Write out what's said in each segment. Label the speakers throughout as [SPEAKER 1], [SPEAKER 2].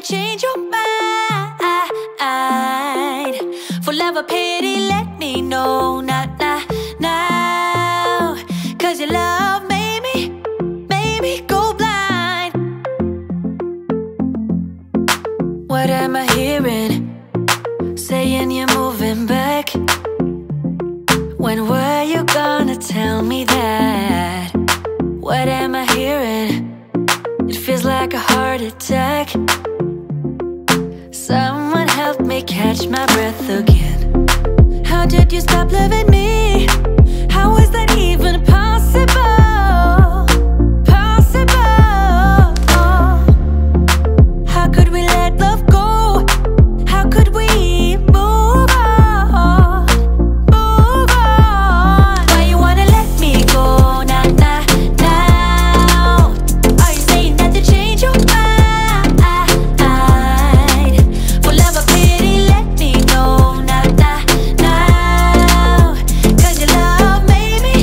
[SPEAKER 1] change your mind. For love or pity, let me know, not now. Cause your love made me go blind. What am I hearing? Saying you're moving back. When were you gonna tell me that? What am I hearing? It feels like a heart attack. Someone help me catch my breath again. How did you stop loving me? How is that even possible? Possible. How could we let love go? How could we move on? Move on. Why you wanna let me go? Nah, nah, now. Are you saying that to change your mind? For love or pity, let me know, nah, nah, now. Cause your love made me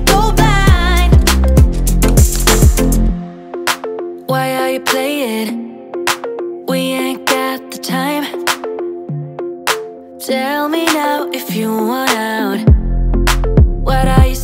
[SPEAKER 1] go blind. Why are you playing? We ain't got the time. Tell me now if you want out. What are you